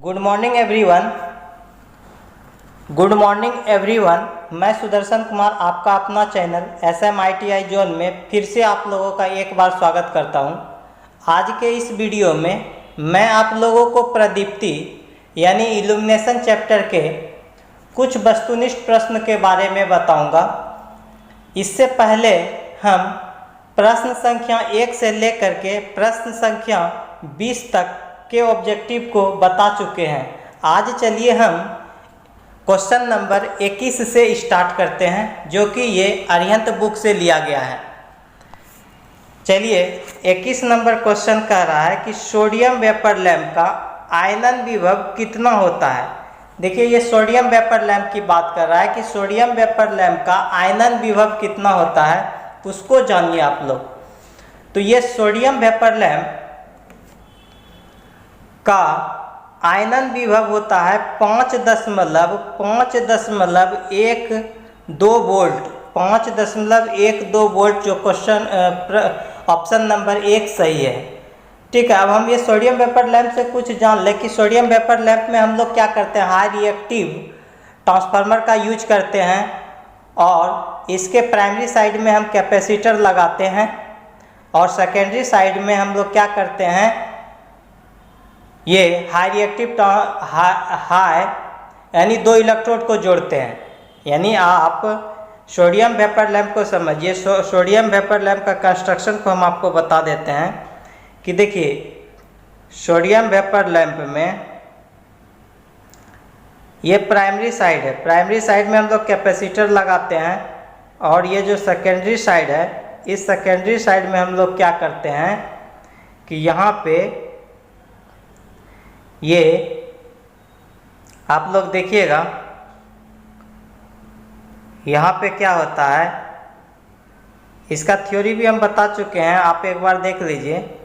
Good morning everyone. Good morning everyone. मैं सुदर्शन कुमार आपका अपना चैनल SMITI जोन में फिर से आप लोगों का एक बार स्वागत करता हूं। आज के इस वीडियो में मैं आप लोगों को प्रदीप्ति यानी इल्यूमिनेशन चैप्टर के कुछ वस्तुनिष्ठ प्रश्न के बारे में बताऊंगा। इससे पहले हम प्रश्न संख्या 1 से लेकर के प्रश्न संख्या 20 तक के ऑब्जेक्टिव को बता चुके हैं। आज चलिए हम क्वेश्चन नंबर 21 से स्टार्ट करते हैं, जो कि ये अरिहंत बुक से लिया गया है। चलिए 21 नंबर क्वेश्चन कह रहा है कि सोडियम वेपर लैंप का आयनन विभव कितना होता है। देखिए ये सोडियम वेपर लैंप की बात कर रहा है कि सोडियम वेपर लैंप का आयनन विभव कितना होता है, उसको जानिए आप लोग। तो ये सोडियम वेपर लैंप का आयनन विभव होता है 5.512 वोल्ट। 5.12 वोल्ट जो क्वेश्चन ऑप्शन नंबर 1 सही है। ठीक है, अब हम ये सोडियम वेपर लैंप से कुछ जान लें कि सोडियम वेपर लैंप में हम लोग क्या करते हैं, हाई रिएक्टिव ट्रांसफार्मर का यूज करते हैं और इसके प्राइमरी साइड में हम कैपेसिटर लगाते हैं और सेकेंडरी साइड में हम लोग क्या करते हैं, ये हाई रिएक्टिव हाई यानी 2 इलेक्ट्रोड को जोड़ते हैं। यानी आप सोडियम वेपर लैंप को समझिए। सोडियम वेपर लैंप का कंस्ट्रक्शन को हम आपको बता देते हैं कि देखिए सोडियम वेपर लैंप में ये प्राइमरी साइड है। प्राइमरी साइड में हम लोग कैपेसिटर लगाते हैं और ये जो सेकेंडरी साइड है, इस सेकेंडरी साइड में हम लोग क्या करते हैं कि यहाँ पे ये आप लोग देखिएगा, यहाँ पे क्या होता है, इसका थ्योरी भी हम बता चुके हैं, आप एक बार देख लीजिए।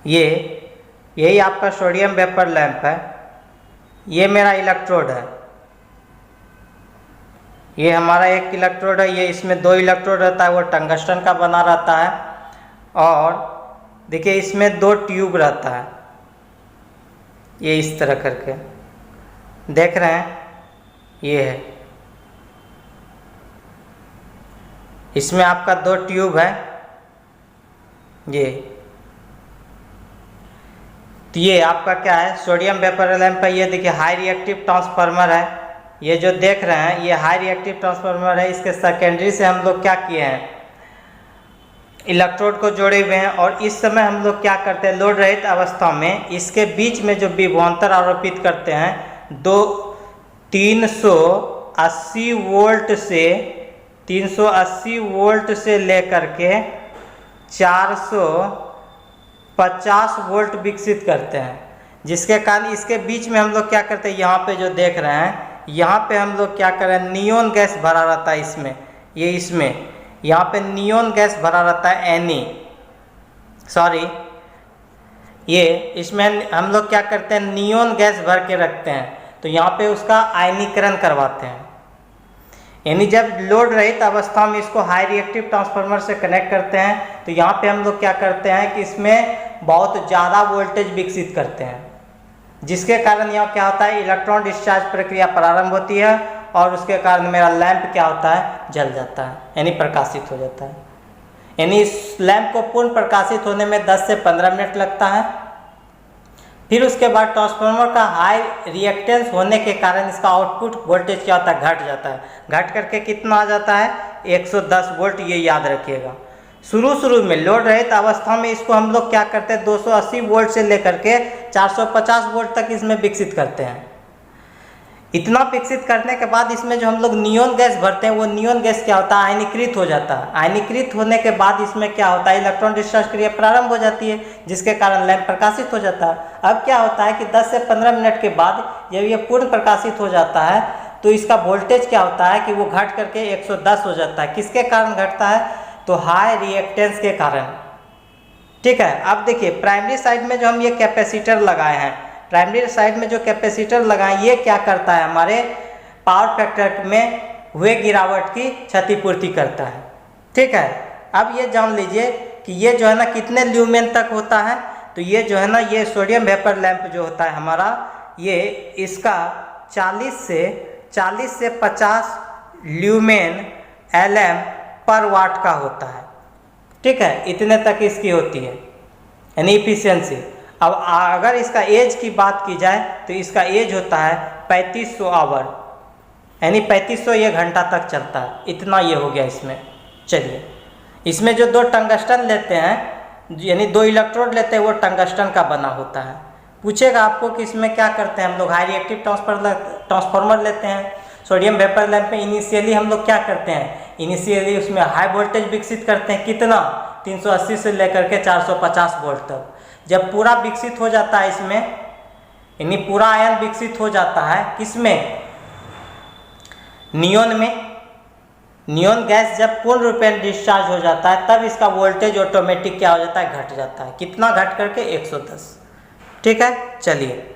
यही आपका सोडियम वेपर लैंप है, ये मेरा इलेक्ट्रोड है, ये हमारा एक इलेक्ट्रोड है, ये इसमें 2 इलेक्ट्रोड रहता है, वो टंगस्टन का बना रहता है। और देखिए इसमें 2 ट्यूब रहता है, ये इस तरह करके देख रहे हैं, ये है, इसमें आपका 2 ट्यूब है ये। तो ये आपका क्या है, सोडियम वेपर लैंप है। ये देखिए हाई रिएक्टिव ट्रांसफार्मर है, ये जो देख रहे हैं ये हाई रिएक्टिव ट्रांसफार्मर है। इसके सेकेंडरी से हम लोग क्या किए हैं, इलेक्ट्रोड को जोड़े हुए हैं और इस समय हम लोग क्या करते हैं, लोड रहित अवस्था में इसके बीच में जो विभवांतर आरोपित करते हैं 380 वोल्ट से लेकर के 450 वोल्ट विकसित करते हैं, जिसके कारण इसके बीच में हम लोग क्या करते हैं, यहाँ पे जो देख रहे हैं यहाँ पे हम लोग क्या कर रहे हैं, नियोन गैस भरा रहता है इसमें, ये इसमें यहाँ पे नियोन गैस भरा रहता है ये इसमें हम लोग क्या करते हैं, नियोन गैस भर के रखते हैं। तो यहाँ पे उसका आयनीकरण करवाते हैं। यानी जब लोड रहित अवस्था में इसको हाई रिएक्टिव ट्रांसफार्मर से कनेक्ट करते हैं तो यहाँ पे हम लोग क्या करते हैं कि इसमें बहुत ज़्यादा वोल्टेज विकसित करते हैं, जिसके कारण यहाँ क्या होता है, इलेक्ट्रॉन डिस्चार्ज प्रक्रिया प्रारंभ होती है और उसके कारण मेरा लैंप क्या होता है, जल जाता है, यानी प्रकाशित हो जाता है। यानी इस लैंप को पूर्ण प्रकाशित होने में 10 से 15 मिनट लगता है। फिर उसके बाद ट्रांसफार्मर का हाई रिएक्टेंस होने के कारण इसका आउटपुट वोल्टेज क्या होता है, घट जाता है। घट करके कितना आ जाता है, 110 वोल्ट। ये याद रखिएगा। शुरू में लोड रहित अवस्था में इसको हम लोग क्या करते हैं, 280 वोल्ट से लेकर के 450 वोल्ट तक इसमें विकसित करते हैं। इतना विकसित करने के बाद इसमें जो हम लोग नियोन गैस भरते हैं, वो नियोन गैस क्या होता है, आयनीकृत हो जाता है। आयनीकृत होने के बाद इसमें क्या होता है, इलेक्ट्रॉन डिस्चार्ज क्रिया प्रारंभ हो जाती है, जिसके कारण लैंप प्रकाशित हो जाता है। अब क्या होता है कि 10 से 15 मिनट के बाद जब ये पूर्ण प्रकाशित हो जाता है तो इसका वोल्टेज क्या होता है कि वो घट करके 110 हो जाता है। किसके कारण घटता है, तो हाई रिएक्टेंस के कारण। ठीक है, अब देखिए प्राइमरी साइड में जो हम ये कैपेसिटर लगाए हैं, प्राइमरी साइड में जो कैपेसिटर लगाएं, ये क्या करता है, हमारे पावर फैक्टर में हुए गिरावट की क्षतिपूर्ति करता है। ठीक है, अब ये जान लीजिए कि ये जो है ना कितने ल्यूमेन तक होता है, तो ये जो है ना, ये सोडियम वेपर लैंप जो होता है हमारा, ये इसका 40 से 50 ल्यूमेन LM पर वाट का होता है। ठीक है, इतने तक इसकी होती है यानी इफिशियंसी। अब अगर इसका एज की बात की जाए तो इसका एज होता है 3500 आवर, यानी 3500 ये घंटा तक चलता है। इतना ये हो गया इसमें। चलिए, इसमें जो 2 टंगस्टन लेते हैं, यानी 2 इलेक्ट्रोड लेते हैं, वो टंगस्टन का बना होता है। पूछेगा आपको कि इसमें क्या करते हैं हम लोग। हाई रिएक्टिव ट्रांसफार्मर लेते हैं। सोडियम वेपर लैंप में इनिशियली हम लोग क्या करते हैं, इनिशियली उसमें हाई वोल्टेज विकसित करते हैं। कितना, 380 से लेकर के 450 वोल्ट तक। जब पूरा विकसित हो जाता है इसमें, यानी पूरा आयन विकसित हो जाता है किसमें, नियोन में। नियोन गैस जब पूर्ण रूप में डिस्चार्ज हो जाता है तब इसका वोल्टेज ऑटोमेटिक क्या हो जाता है, घट जाता है। कितना घट करके, 110। ठीक है, चलिए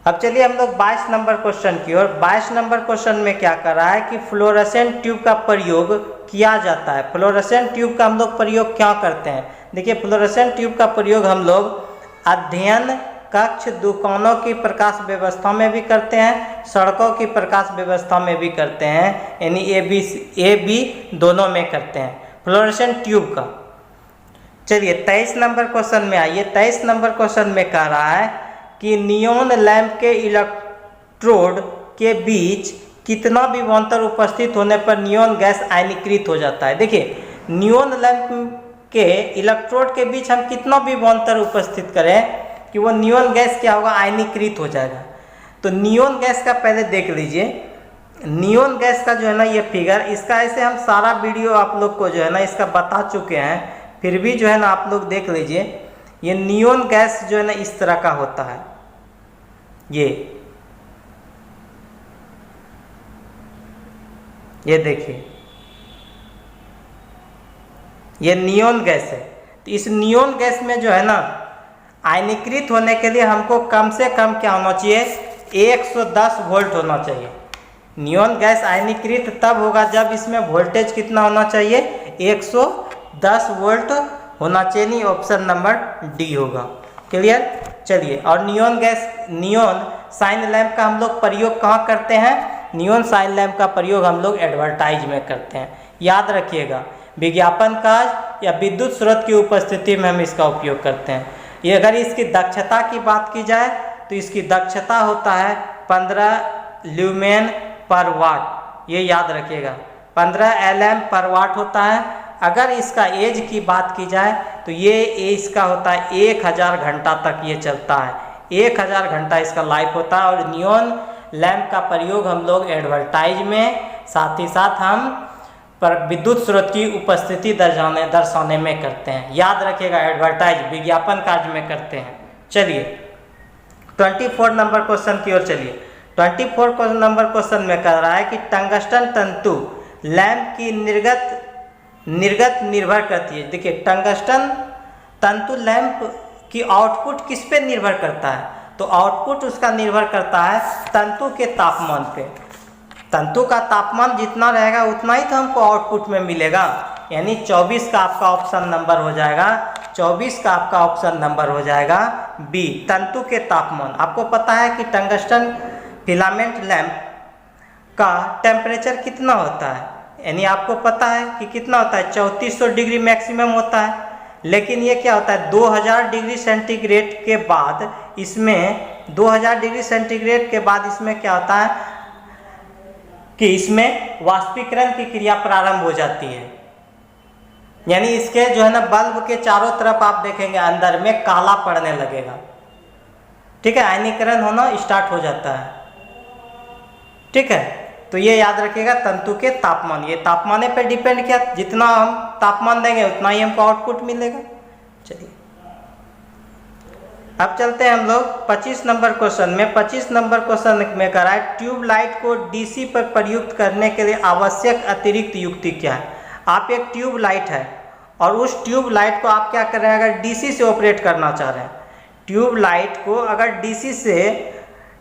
अब चलिए हम लोग 22 नंबर क्वेश्चन की ओर। 22 नंबर क्वेश्चन में क्या कर रहा है कि फ्लोरेसेंट ट्यूब का प्रयोग किया जाता है। फ्लोरेसेंट ट्यूब का हम लोग प्रयोग क्या करते हैं। देखिए, फ्लोरेसेंट ट्यूब का प्रयोग हम लोग अध्ययन कक्ष, दुकानों की प्रकाश व्यवस्था में भी करते हैं, सड़कों की प्रकाश व्यवस्था में भी करते हैं, यानी ए बी दोनों में करते हैं फ्लोरेसेंट ट्यूब का। चलिए 23 नंबर क्वेश्चन में आइए। 23 नंबर क्वेश्चन में कह रहा है कि नियोन लैंप के इलेक्ट्रोड के बीच कितना विभवांतर उपस्थित होने पर नियोन गैस आयनीकृत हो जाता है। देखिए, नियोन लैंप के इलेक्ट्रोड के बीच हम कितना विभवांतर उपस्थित करें कि वो नियोन गैस क्या होगा, आयनीकृत हो जाएगा। तो नियोन गैस का पहले देख लीजिए। नियोन गैस का जो है ना ये फिगर, इसका ऐसे हम सारा वीडियो आप लोग को जो है ना इसका बता चुके हैं, फिर भी जो है ना आप लोग देख लीजिए। ये नियोन गैस जो है ना इस तरह का होता है। ये देखिए, ये नियोन गैस है। तो इस नियोन गैस में जो है ना आयनीकृत होने के लिए हमको कम से कम क्या होना चाहिए, 110 वोल्ट होना चाहिए। नियोन गैस आयनीकृत तब होगा जब इसमें वोल्टेज कितना होना चाहिए, 110 वोल्ट होना चाहिए। नहीं, ऑप्शन नंबर डी होगा। क्लियर। चलिए, और neon gas, neon sign lamp का हम लोग प्रयोग कहाँ करते हैं, नियोन साइन लैंप का प्रयोग हम लोग एडवर्टाइज में करते हैं। याद रखिएगा, विज्ञापन कार्य या विद्युत स्रोत की उपस्थिति में हम इसका उपयोग करते हैं। ये अगर इसकी दक्षता की बात की जाए तो इसकी दक्षता होता है 15 ल्यूमेन पर वाट। ये याद रखिएगा, 15 LM पर वाट होता है। अगर इसका एज की बात की जाए तो ये इसका होता है 1000 घंटा तक ये चलता है। 1000 घंटा इसका लाइफ होता है। और नियोन लैंप का प्रयोग हम लोग एडवर्टाइज में, साथ ही साथ हम पर विद्युत स्रोत की उपस्थिति दर्शाने में करते हैं। याद रखिएगा, एडवर्टाइज विज्ञापन कार्य में करते हैं। चलिए 24 नंबर क्वेश्चन की ओर चलिए। 24 नंबर क्वेश्चन में कह रहा है कि टंगस्टन तंतु लैंप की निर्गत निर्भर करती है। देखिए, टंगस्टन तंतु लैंप की आउटपुट किस पे निर्भर करता है, तो आउटपुट उसका निर्भर करता है तंतु के तापमान पे। तंतु का तापमान जितना रहेगा उतना ही तो हमको आउटपुट में मिलेगा। यानी 24 का आपका ऑप्शन नंबर हो जाएगा, 24 का आपका ऑप्शन नंबर हो जाएगा बी, तंतु के तापमान। आपको पता है कि टंगस्टन फिलामेंट लैंप का टेम्परेचर कितना होता है, यानी आपको पता है कि कितना होता है, 3400 डिग्री मैक्सिमम होता है। लेकिन ये क्या होता है, 2000 डिग्री सेंटीग्रेड के बाद इसमें 2000 डिग्री सेंटीग्रेड के बाद इसमें क्या होता है कि इसमें वाष्पीकरण की क्रिया प्रारंभ हो जाती है। यानी इसके जो है ना बल्ब के चारों तरफ आप देखेंगे अंदर में काला पड़ने लगेगा। ठीक है, आयनीकरण होना स्टार्ट हो जाता है। ठीक है, तो ये याद रखिएगा, तंतु के तापमान, ये तापमान पे डिपेंड किया, जितना हम तापमान देंगे उतना ही हमको आउटपुट मिलेगा। चलिए अब चलते हैं हम लोग 25 नंबर क्वेश्चन में। 25 नंबर क्वेश्चन में कह रहा है ट्यूबलाइट को डीसी पर प्रयुक्त करने के लिए आवश्यक अतिरिक्त युक्ति क्या है। आप एक ट्यूबलाइट है और उस ट्यूबलाइट को आप क्या कर रहे हैं, अगर डीसी से ऑपरेट करना चाह रहे हैं, ट्यूबलाइट को अगर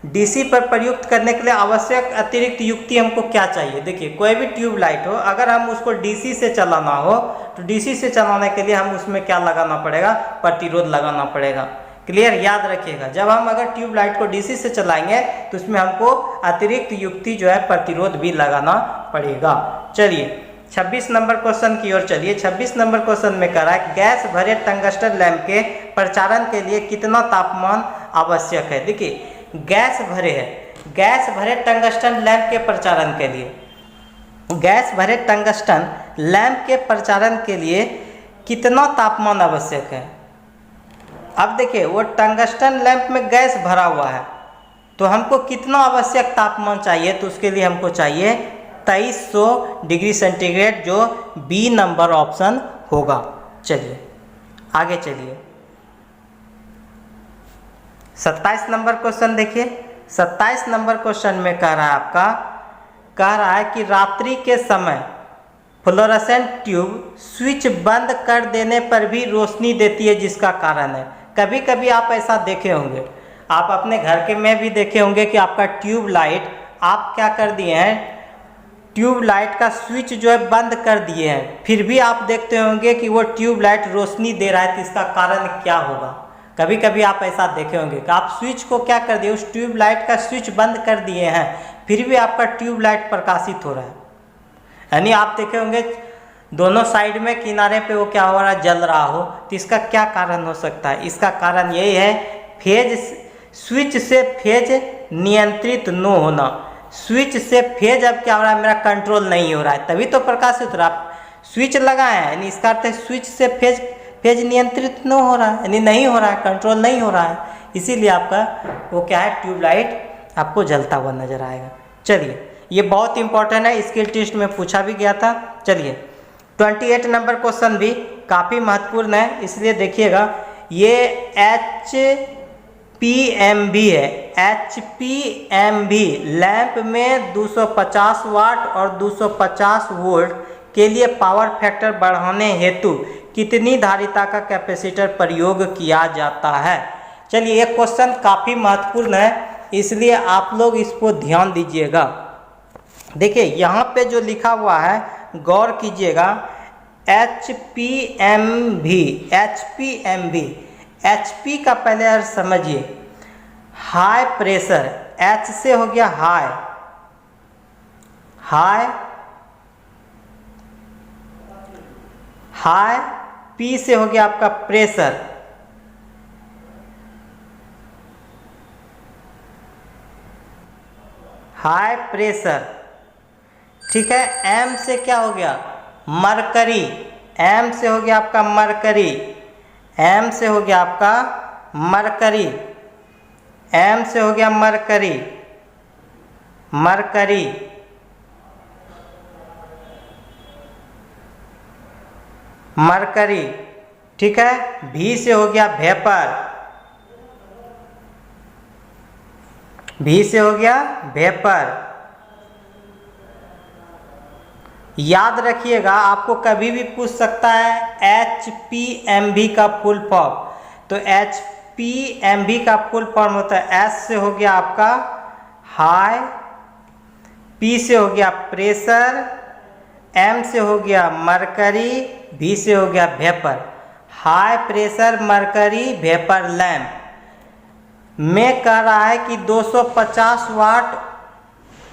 डीसी पर प्रयुक्त करने के लिए आवश्यक अतिरिक्त युक्ति हमको क्या चाहिए। देखिए कोई भी ट्यूब लाइट हो, अगर हम उसको डीसी से चलाना हो तो डीसी से चलाने के लिए हम उसमें क्या लगाना पड़ेगा, प्रतिरोध लगाना पड़ेगा। क्लियर, याद रखिएगा, जब हम अगर ट्यूब लाइट को डीसी से चलाएंगे तो उसमें हमको अतिरिक्त युक्ति जो है प्रतिरोध भी लगाना पड़ेगा। चलिए 26 नंबर क्वेश्चन की ओर चलिए। 26 नंबर क्वेश्चन में कह रहा है गैस भरे टंगस्टन लैंप के प्रचारण के लिए कितना तापमान आवश्यक है। देखिए गैस भरे है, गैस भरे टंगस्टन लैंप के प्रचारण के लिए, गैस भरे टंगस्टन लैंप के प्रचारण के लिए कितना तापमान आवश्यक है। अब देखिए वो टंगस्टन लैंप में गैस भरा हुआ है तो हमको कितना आवश्यक तापमान चाहिए, तो उसके लिए हमको चाहिए 2300 डिग्री सेंटीग्रेड, जो बी नंबर ऑप्शन होगा। चलिए आगे चलिए 27 नंबर क्वेश्चन देखिए। 27 नंबर क्वेश्चन में कह रहा है कि रात्रि के समय फ्लोरोसेंट ट्यूब स्विच बंद कर देने पर भी रोशनी देती है, जिसका कारण है। कभी कभी आप ऐसा देखे होंगे, आप अपने घर के में भी देखे होंगे कि आपका ट्यूब लाइट आप क्या कर दिए हैं, ट्यूब लाइट का स्विच जो है बंद कर दिए हैं, फिर भी आप देखते होंगे कि वो ट्यूब लाइट रोशनी दे रहा है, तो इसका कारण क्या होगा। कभी कभी आप ऐसा देखे होंगे कि आप स्विच को क्या कर दिए, उस ट्यूब लाइट का स्विच बंद कर दिए हैं, फिर भी आपका ट्यूब लाइट प्रकाशित हो रहा है। यानी आप देखे होंगे दोनों साइड में किनारे पे वो क्या हो रहा है, जल रहा हो, तो इसका क्या कारण हो सकता है। इसका कारण यही है फेज, स्विच से फेज नियंत्रित न होना। स्विच से फेज अब क्या हो रहा है, मेरा कंट्रोल नहीं हो रहा है, तभी तो प्रकाशित हो रहा है। स्विच लगाए हैं यानी इसका अर्थ है स्विच से फेज नियंत्रित न हो रहा है, यानी नहीं हो रहा है, कंट्रोल नहीं हो रहा है, इसीलिए आपका वो क्या है, ट्यूब लाइट आपको जलता हुआ नजर आएगा। चलिए ये बहुत इंपॉर्टेंट है, स्किल टेस्ट में पूछा भी गया था। चलिए 28 नंबर क्वेश्चन भी काफ़ी महत्वपूर्ण है, इसलिए देखिएगा। ये HPMV है, HPMV लैंप में 250 वाट और 250 वोल्ट के लिए पावर फैक्टर बढ़ाने हेतु कितनी धारिता का कैपेसिटर प्रयोग किया जाता है। चलिए ये क्वेश्चन काफ़ी महत्वपूर्ण है, इसलिए आप लोग इसको ध्यान दीजिएगा। देखिए यहाँ पे जो लिखा हुआ है गौर कीजिएगा, HPMV HP का पहले अर्थ समझिए, हाई प्रेशर, H से हो गया हाई, हाई P से हो गया आपका प्रेशर, हाई प्रेशर, ठीक है। M से क्या हो गया, मरकरी, M से हो गया आपका मरकरी, M से हो गया आपका मरकरी, M से हो गया मरकरी, मरकरी, मरकरी, ठीक है। V से हो गया वेपर, V से हो गया वेपर। याद रखिएगा, आपको कभी भी पूछ सकता है HPMV का फुल फॉर्म, तो HPMV का फुल फॉर्म होता है S से हो गया आपका हाई, P से हो गया प्रेशर, M से हो गया मरकरी, V से हो गया vapour. High pressure mercury vapour lamp में कह रहा है कि 250 वाट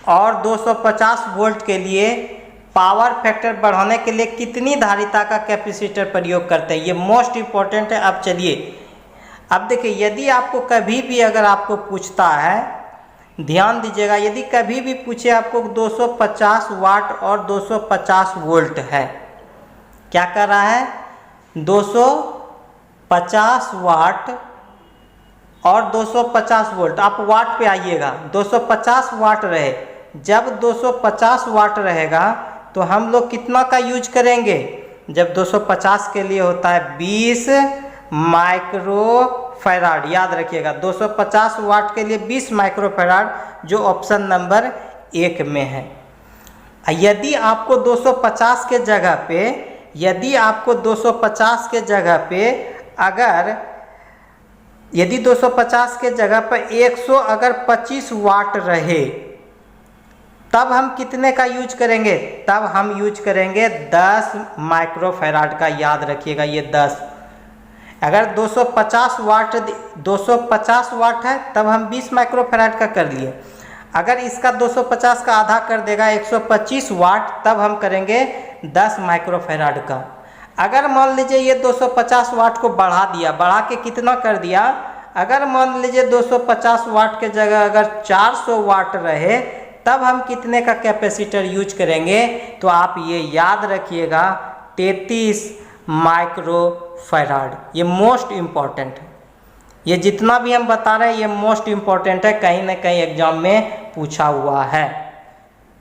और 250 वोल्ट के लिए पावर फैक्टर बढ़ाने के लिए कितनी धारिता का कैपेसिटर प्रयोग करते हैं, ये मोस्ट इम्पॉर्टेंट है। अब चलिए अब देखिए, यदि आपको कभी भी अगर आपको पूछता है, ध्यान दीजिएगा, यदि कभी भी पूछे आपको 250 वाट और 250 वोल्ट है, क्या कर रहा है, 250 वाट और 250 वोल्ट, आप वाट पे आइएगा, 250 वाट रहे, जब 250 वाट रहेगा तो हम लोग कितना का यूज करेंगे, जब 250 के लिए होता है 20 माइक्रोफैराड, याद रखिएगा 250 वाट के लिए 20 माइक्रोफैराड, जो ऑप्शन नंबर 1 में है। यदि आपको 250 के जगह पे, यदि आपको 250 के जगह पे अगर यदि 250 के जगह पर 100 अगर 25 वाट रहे तब हम कितने का यूज करेंगे? तब हम यूज करेंगे 10 माइक्रोफैराड का। याद रखिएगा ये 10। अगर 250 वाट है तब हम 20 माइक्रोफैराड का कर लिए। अगर इसका 250 का आधा कर देगा 125 वाट, तब हम करेंगे 10 माइक्रोफैराड का। अगर मान लीजिए ये 250 वाट को बढ़ा दिया, बढ़ा के कितना कर दिया? अगर मान लीजिए 250 वाट के जगह अगर 400 वाट रहे तब हम कितने का कैपेसिटर यूज करेंगे? तो आप ये याद रखिएगा 33 माइक्रोफैराड। ये मोस्ट इम्पॉर्टेंट है। ये जितना भी हम बता रहे हैं ये मोस्ट इम्पॉर्टेंट है, कहीं ना कहीं एग्जाम में पूछा हुआ है।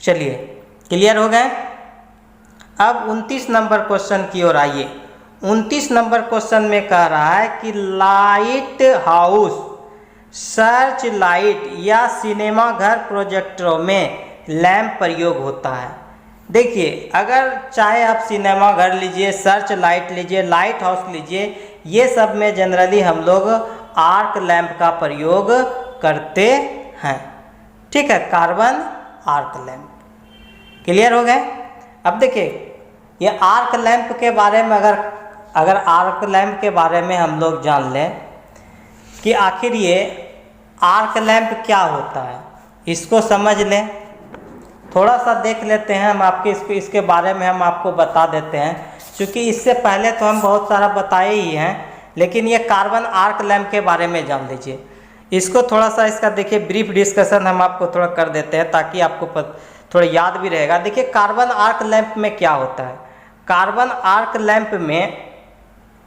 चलिए क्लियर हो गए। अब 29 नंबर क्वेश्चन की ओर आइए। 29 नंबर क्वेश्चन में कह रहा है कि लाइट हाउस, सर्च लाइट या सिनेमा घर प्रोजेक्टरों में लैंप प्रयोग होता है। देखिए अगर चाहे आप सिनेमा घर लीजिए, सर्च लाइट लीजिए, लाइट हाउस लीजिए, ये सब में जनरली हम लोग आर्क लैंप का प्रयोग करते हैं। ठीक है, कार्बन आर्क लैंप। क्लियर हो गए। अब देखिए ये आर्क लैंप के बारे में अगर आर्क लैंप के बारे में हम लोग जान लें कि आखिर ये आर्क लैंप क्या होता है, इसको समझ लें। थोड़ा सा देख लेते हैं हम इसके बारे में हम आपको बता देते हैं, क्योंकि इससे पहले तो हम बहुत सारा बताए ही हैं, लेकिन ये कार्बन आर्क लैंप के बारे में जान लीजिए। इसको थोड़ा सा इसका देखिए ब्रीफ डिस्कशन हम आपको थोड़ा कर देते हैं ताकि आपको थोड़ा याद भी रहेगा। देखिए कार्बन आर्क लैंप में क्या होता है। कार्बन आर्क लैंप में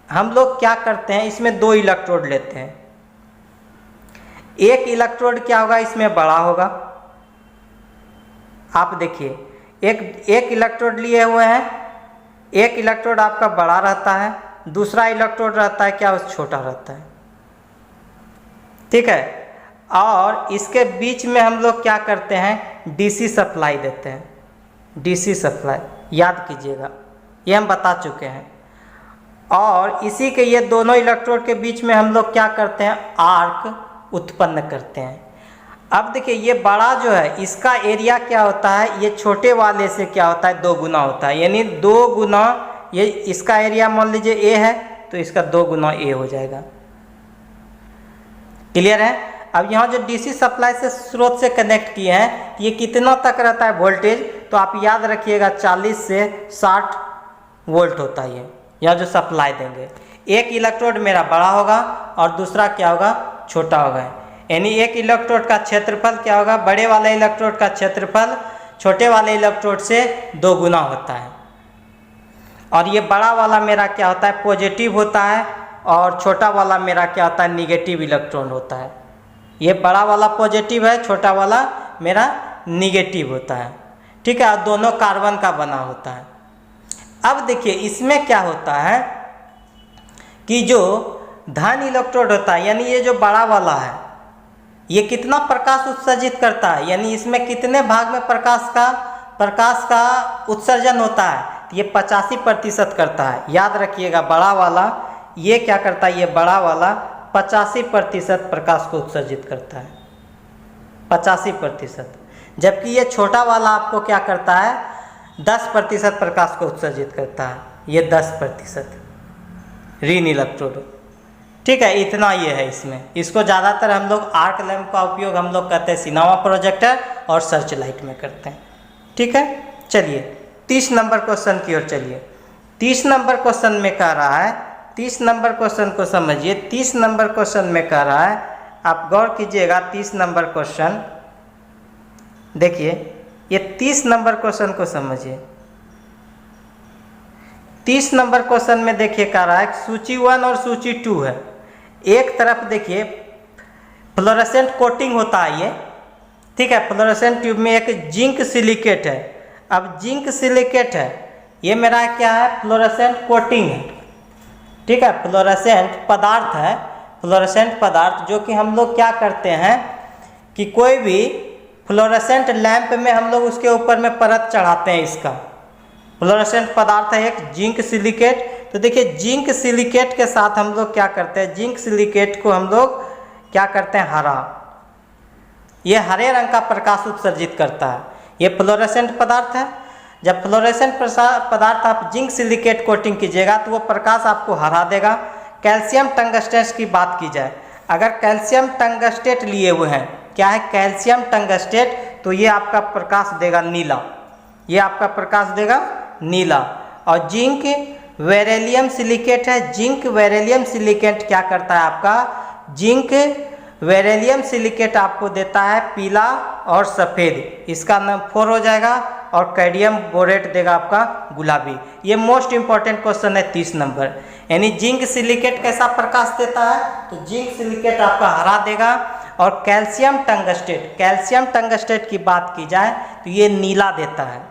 हम लोग क्या करते हैं, इसमें 2 इलेक्ट्रोड लेते हैं। एक इलेक्ट्रोड क्या होगा, इसमें बड़ा होगा। आप देखिए एक इलेक्ट्रोड लिए हुए हैं, एक इलेक्ट्रोड आपका बड़ा रहता है, दूसरा इलेक्ट्रोड रहता है क्या, उस छोटा रहता है। ठीक है, और इसके बीच में हम लोग क्या करते हैं, डीसी सप्लाई देते हैं। डीसी सप्लाई याद कीजिएगा, ये हम बता चुके हैं। और इसी के ये दोनों इलेक्ट्रोड के बीच में हम लोग क्या करते हैं, आर्क उत्पन्न करते हैं। अब देखिए ये बड़ा जो है इसका एरिया क्या होता है, ये छोटे वाले से क्या होता है, 2 गुना होता है। यानी 2 गुना ये इसका एरिया मान लीजिए ए है तो इसका 2 गुना ए हो जाएगा। क्लियर है। अब यहाँ जो डीसी सप्लाई से स्रोत से कनेक्ट किए हैं ये कितना तक रहता है वोल्टेज, तो आप याद रखिएगा 40 से 60 वोल्ट होता है ये, यहाँ जो सप्लाई देंगे। एक इलेक्ट्रोड मेरा बड़ा होगा और दूसरा क्या होगा, छोटा होगा। यानी एक इलेक्ट्रोड का क्षेत्रफल क्या होगा, बड़े वाले इलेक्ट्रोड का क्षेत्रफल छोटे वाले इलेक्ट्रोड से 2 गुना होता है। और ये बड़ा वाला मेरा क्या होता है, पॉजिटिव होता है, और छोटा वाला मेरा क्या होता है, निगेटिव इलेक्ट्रॉन होता है। ये बड़ा वाला पॉजिटिव है, छोटा वाला मेरा निगेटिव होता है। ठीक है, और दोनों कार्बन का बना होता है। अब देखिए इसमें क्या होता है कि जो धन इलेक्ट्रोड होता है, यानी ये जो बड़ा वाला है, ये कितना प्रकाश उत्सर्जित करता है, यानी इसमें कितने भाग में प्रकाश का उत्सर्जन होता है, ये 85% करता है। याद रखिएगा बड़ा वाला ये क्या करता है, ये बड़ा वाला 85% प्रकाश को उत्सर्जित करता है, 85%। जबकि ये छोटा वाला आपको क्या करता है, 10% प्रकाश को उत्सर्जित करता है, ये 10% ऋण इलेक्ट्रोड। ठीक है, इतना ये है इसमें। इसको ज़्यादातर हम लोग आर्क लैंप का उपयोग हम लोग करते हैं सिनेमा प्रोजेक्टर और सर्च लाइट में करते हैं। ठीक है, चलिए 30 नंबर क्वेश्चन की ओर चलिए। 30 नंबर क्वेश्चन में कह रहा है, 30 नंबर क्वेश्चन को समझिए। 30 नंबर क्वेश्चन में कह रहा है, आप गौर कीजिएगा 30 नंबर क्वेश्चन देखिए, ये 30 नंबर क्वेश्चन को समझिए। 30 नंबर क्वेश्चन में देखिए कह रहा है सूची 1 और सूची 2 है। एक तरफ देखिए फ्लोरेसेंट कोटिंग होता है ये, ठीक है, फ्लोरेसेंट ट्यूब में एक जिंक सिलिकेट है। अब जिंक सिलिकेट है, ये मेरा क्या है, फ्लोरेसेंट कोटिंग है। ठीक है, फ्लोरेसेंट पदार्थ है, फ्लोरेसेंट पदार्थ जो कि हम लोग क्या करते हैं कि कोई भी फ्लोरेसेंट लैंप में हम लोग उसके ऊपर में परत चढ़ाते हैं इसका। फ्लोरेसेंट पदार्थ है एक जिंक सिलिकेट। तो देखिए जिंक सिलिकेट के साथ हम लोग क्या करते हैं, जिंक सिलिकेट को हम लोग क्या करते हैं, हरा, ये हरे रंग का प्रकाश उत्सर्जित करता है। ये फ्लोरेसेंट पदार्थ है। जब फ्लोरेसेंट पदार्थ आप जिंक सिलिकेट कोटिंग कीजिएगा तो वो प्रकाश आपको हरा देगा। कैल्शियम टंगस्टेट की बात की जाए, अगर कैल्शियम टंगस्टेट लिए हुए हैं, क्या है कैल्शियम टंगस्टेट, तो ये आपका प्रकाश देगा नीला, ये आपका प्रकाश देगा नीला। और जिंक बेरिलियम सिलिकेट है, जिंक बेरिलियम सिलिकेट क्या करता है आपका, जिंक बेरिलियम सिलिकेट आपको देता है पीला और सफ़ेद, इसका नाम 4 हो जाएगा। और कैडमियम बोरेट देगा आपका गुलाबी। ये मोस्ट इंपॉर्टेंट क्वेश्चन है 30 नंबर। यानी जिंक सिलिकेट कैसा प्रकाश देता है, तो जिंक सिलिकेट आपका हरा देगा। और कैल्शियम टंगस्टेट, कैल्शियम टंगस्टेट की बात की जाए तो ये नीला देता है,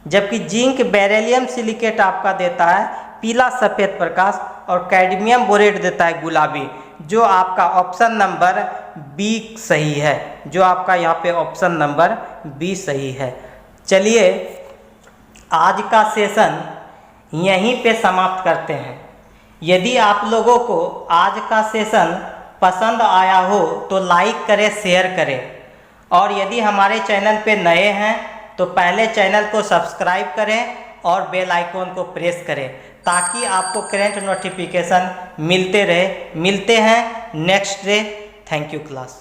जबकि जिंक बेरिलियम सिलिकेट आपका देता है पीला सफ़ेद प्रकाश और कैडमियम बोरेट देता है गुलाबी, जो आपका ऑप्शन नंबर बी सही है, जो आपका यहाँ पे ऑप्शन नंबर बी सही है। चलिए आज का सेशन यहीं पे समाप्त करते हैं। यदि आप लोगों को आज का सेशन पसंद आया हो तो लाइक करें, शेयर करें, और यदि हमारे चैनल पे नए हैं तो पहले चैनल को सब्सक्राइब करें और बेल आइकॉन को प्रेस करें, ताकि आपको करंट नोटिफिकेशन मिलते रहे। मिलते हैं next day. Thank you class.